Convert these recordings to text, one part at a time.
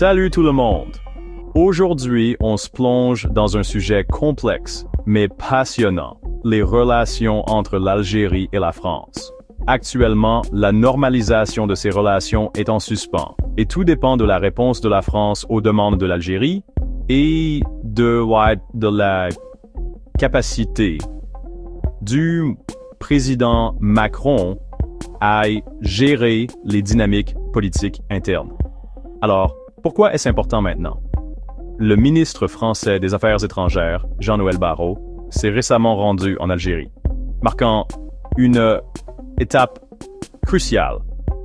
Salut tout le monde! Aujourd'hui, on se plonge dans un sujet complexe, mais passionnant, les relations entre l'Algérie et la France. Actuellement, la normalisation de ces relations est en suspens, et tout dépend de la réponse de la France aux demandes de l'Algérie et de la capacité du président Macron à gérer les dynamiques politiques internes. Alors, pourquoi est-ce important maintenant? Le ministre français des Affaires étrangères, Jean-Noël Barrot, s'est récemment rendu en Algérie, marquant une étape cruciale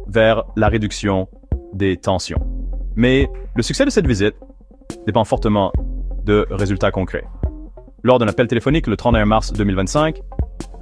vers la réduction des tensions. Mais le succès de cette visite dépend fortement de résultats concrets. Lors d'un appel téléphonique le 31 mars 2025,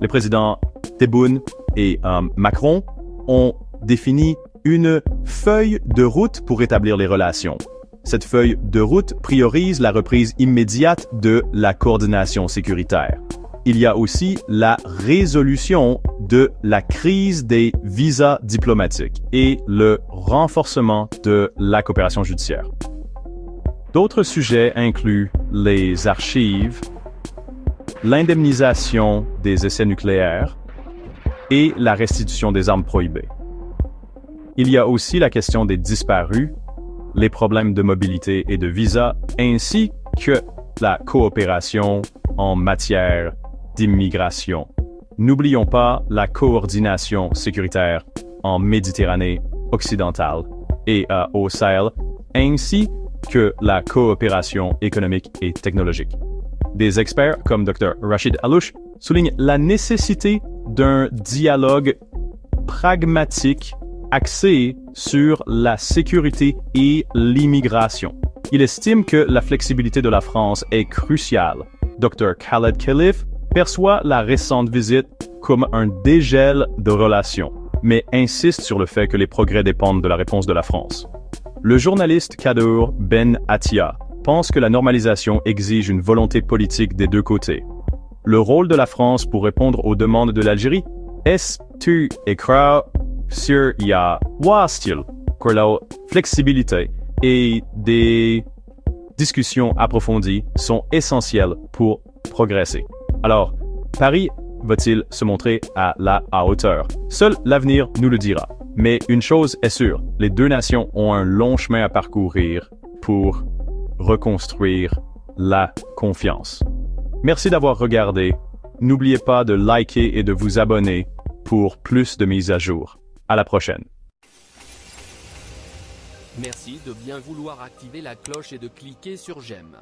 les présidents Tebboune et Macron ont défini une feuille de route pour rétablir les relations. Cette feuille de route priorise la reprise immédiate de la coordination sécuritaire. Il y a aussi la résolution de la crise des visas diplomatiques et le renforcement de la coopération judiciaire. D'autres sujets incluent les archives, l'indemnisation des essais nucléaires et la restitution des armes prohibées. Il y a aussi la question des disparus, les problèmes de mobilité et de visa, ainsi que la coopération en matière d'immigration. N'oublions pas la coordination sécuritaire en Méditerranée occidentale et au Sahel, ainsi que la coopération économique et technologique. Des experts comme Dr. Rachid Allouche soulignent la nécessité d'un dialogue pragmatique axé sur la sécurité et l'immigration. Il estime que la flexibilité de la France est cruciale. Dr. Khaled Khelif perçoit la récente visite comme un dégel de relations, mais insiste sur le fait que les progrès dépendent de la réponse de la France. Le journaliste Kadour Ben Attia pense que la normalisation exige une volonté politique des deux côtés. Le rôle de la France pour répondre aux demandes de l'Algérie est-tu écrit sur la flexibilité et des discussions approfondies sont essentielles pour progresser. Alors, Paris va-t-il se montrer à la hauteur? Seul l'avenir nous le dira. Mais une chose est sûre, les deux nations ont un long chemin à parcourir pour reconstruire la confiance. Merci d'avoir regardé. N'oubliez pas de liker et de vous abonner pour plus de mises à jour. À la prochaine. Merci de bien vouloir activer la cloche et de cliquer sur j'aime.